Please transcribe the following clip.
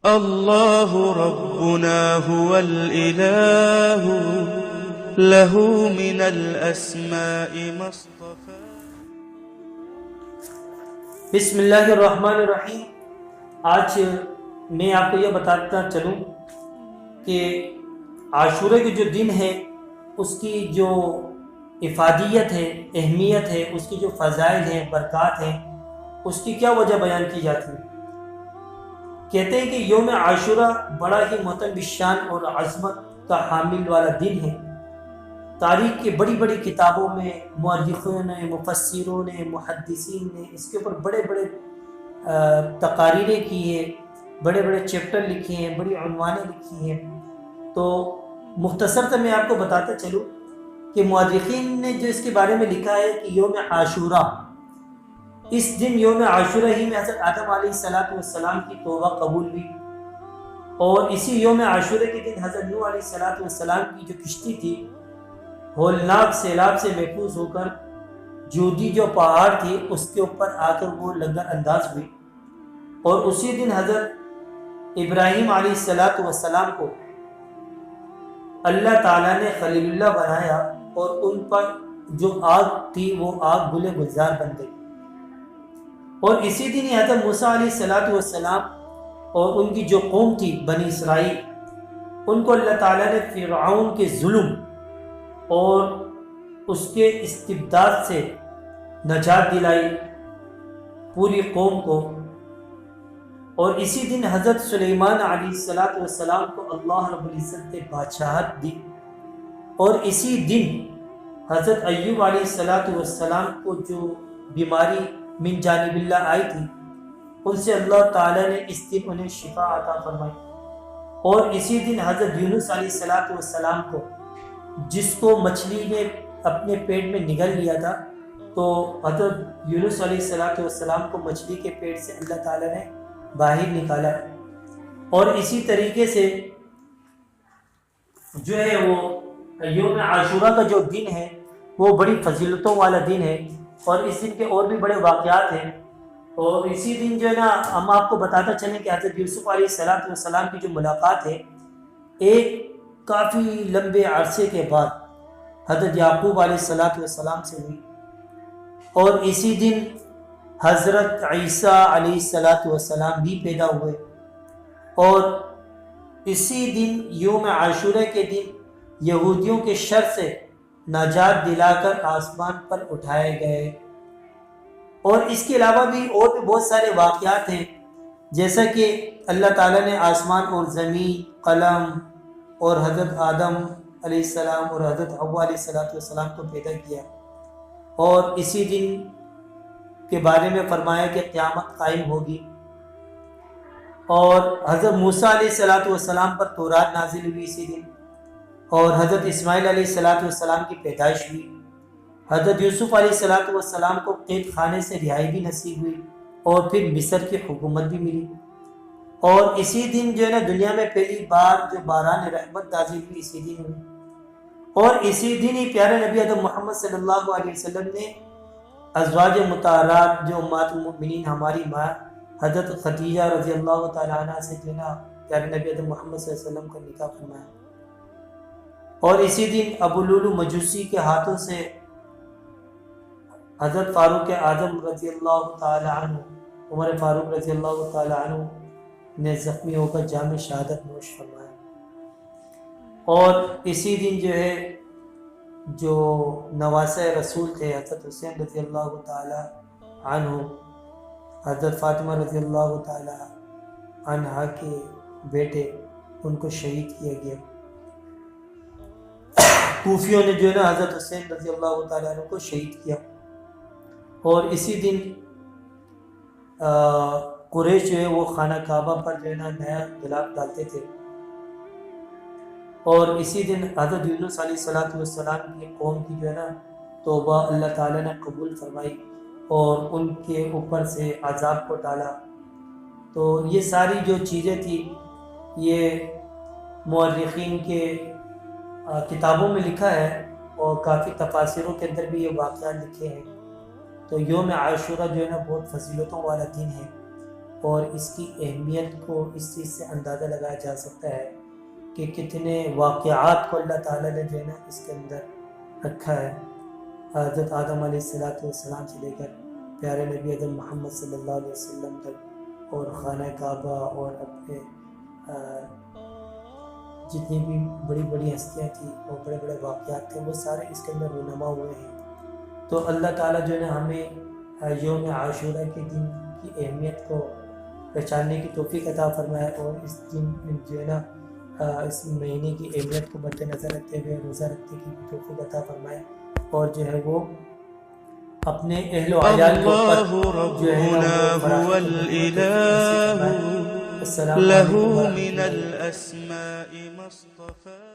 الله ربنا هو الإله له من الأسماء ما اصطفى. بسم اللہ الرحمن الرحیم. آج میں آپ کو یہ بتاتا چلوں کہ عاشورہ کے جو دن ہے اس کی جو افادیت ہے، اہمیت ہے، اس کی جو فضائل ہیں، برکات ہیں، اس کی کیا وجہ بیان کی جاتی ہے. کہتے ہیں کہ یوم عاشورہ بڑا ہی معظم الشان اور عظمت کا حامل والا دن ہے. تاریخ کی بڑی بڑی کتابوں میں مؤرخوں نے، مفسروں نے، محدثین نے اس کے اوپر بڑے بڑے تقاریریں کی ہیں، بڑے بڑے چیپٹر لکھے ہیں، بڑی عنوانیں لکھی ہیں. تو مختصر سے میں آپ کو بتاتا چلوں کہ مؤرخین نے جو اس کے بارے میں لکھا ہے کہ یوم عاشورہ، اس دن یوم عاشورہ ہی میں حضرت آدم علیہ السلام کی توبہ قبول ہوئی، اور اسی یوم عاشورہ کے دن حضرت نوح علیہ السلام کی جو کشتی تھی ہولناک سیلاب سے محفوظ ہو کر جودی جو پہاڑ تھی اس کے اوپر آ کر وہ لنگر انداز ہوئی. اور اسی دن حضرت ابراہیم علیہ السلام کو اللہ تعالیٰ نے خلیل اللہ بنایا، اور ان پر جو آگ تھی وہ آگ گلے گلزار بن گئی. اور اسی دن ہی حضرت موسیٰ علیہ السلام اور ان کی جو قوم تھی بنی اسرائیل، ان کو اللہ تعالیٰ نے فرعون کے ظلم اور اس کے استبداد سے نجات دلائی پوری قوم کو. اور اسی دن حضرت سلیمان علیہ السلام کو اللہ رب العزت نے بادشاہت دی. اور اسی دن حضرت ایوب علیہ السلام کو جو بیماری من جانب اللہ آئی تھی ان سے اللہ تعالیٰ نے اس دن انہیں شفا عطا فرمائی. اور اسی دن حضرت یونس علیہ السلام کو، جس کو مچھلی نے اپنے پیٹ میں نگل لیا تھا، تو حضرت یونس علیہ السلام کو مچھلی کے پیٹ سے اللہ تعالیٰ نے باہر نکالا. اور اسی طریقے سے جو ہے وہ یوم عاشورہ کا جو دن ہے وہ بڑی فضیلتوں والا دن ہے، اور اس دن کے اور بھی بڑے واقعات ہیں. اور اسی دن جو ہے نا ہم آپ کو بتاتا چلیں کہ حضرت یوسف علیہ السلام کی جو ملاقات ہے ایک کافی لمبے عرصے کے بعد حضرت یعقوب علیہ السلام سے ہوئی. اور اسی دن حضرت عیسیٰ علیہ السلام بھی پیدا ہوئے. اور اسی دن یوم عاشورہ کے دن یہودیوں کے شر سے نجات دلا کر آسمان پر اٹھائے گئے. اور اس کے علاوہ بھی اور بھی بہت سارے واقعات ہیں، جیسا کہ اللہ تعالیٰ نے آسمان اور زمین، قلم اور حضرت آدم علیہ السلام اور حضرت حوا علیہ السلام کو پیدا کیا. اور اسی دن کے بارے میں فرمایا کہ قیامت قائم ہوگی. اور حضرت موسیٰ علیہ السلام پر تورات نازل ہوئی اسی دن. اور حضرت اسماعیل علیہ السلام کی پیدائش ہوئی. حضرت یوسف علیہ السلام کو قید خانے سے رہائی بھی نصیب ہوئی، اور پھر مصر کی حکومت بھی ملی. اور اسی دن جو ہے نا دنیا میں پہلی بار جو باران رحمت نازل ہوئی اسی دن ہوئی. اور اسی دن ہی پیارے نبی حضرت محمد صلی اللہ علیہ وسلم نے ازواج مطہرات جو امہات المؤمنین ہماری ماں حضرت خدیجہ رضی اللہ تعالیٰ عنہ سے جو ہے نا پیارے نبی حضرت محمد صلی اللہ علیہ وسلم کا نکاح فرمایا. اور اسی دن ابو لولو مجوسی کے ہاتھوں سے حضرت فاروق اعظم رضی اللہ تعالیٰ عنہ، عمر فاروق رضی اللہ تعالیٰ عنہ نے زخمی ہو کر جام شہادت نوش فرمایا. اور اسی دن جو ہے جو نواسہ رسول تھے حضرت حسین رضی اللہ تعالیٰ عنہ، حضرت فاطمہ رضی اللہ تعالیٰ عنہ کے بیٹے، ان کو شہید کیا گیا. کوفیوں نے جو ہے نا حضرت حسین رضی اللہ تعالیٰ عنہ کو شہید کیا. اور اسی دن قریش جو ہے وہ خانہ کعبہ پر جو ہے نا نیا غلاف ڈالتے تھے. اور اسی دن حضرت یونس علیہ السلام کی قوم کی جو ہے نا توبہ اللہ تعالیٰ نے قبول فرمائی اور ان کے اوپر سے عذاب کو ٹالا. تو یہ ساری جو چیزیں تھیں یہ مورخین کے کتابوں میں لکھا ہے، اور کافی تفاسیروں کے اندر بھی یہ واقعات لکھے ہیں. تو یوم عاشورہ جو ہے نا بہت فضیلتوں والا دن ہے. اور اس کی اہمیت کو اس چیز سے اندازہ لگایا جا سکتا ہے کہ کتنے واقعات کو اللہ تعالیٰ نے جو ہے نا اس کے اندر رکھا ہے. حضرت آدم علیہ السلام سے لے کر پیارے نبی اعظم محمد صلی اللہ علیہ وسلم تک، اور خانہ کعبہ اور اپنے جتنی بھی بڑی بڑی ہستیاں تھیں اور بڑے بڑے واقعات تھے، وہ سارے اس کے اندر رونما ہوئے ہیں. تو اللہ تعالیٰ جو ہے نا ہمیں یوم عاشورہ کے دن کی اہمیت کو پہچاننے کی توفیق عطا فرمائے، اور اس دن جو ہے نا اس مہینے کی اہمیت کو مد نظر رکھتے ہوئے روزہ رکھنے کی بھی توفیق عطا فرمائے، اور جو ہے وہ اپنے اہل و عیال کے اوپر جو ہے نا وہ فراخی الإله السلام له علیکم ورحمۃ من اللہ. الأسماء ما اصطفى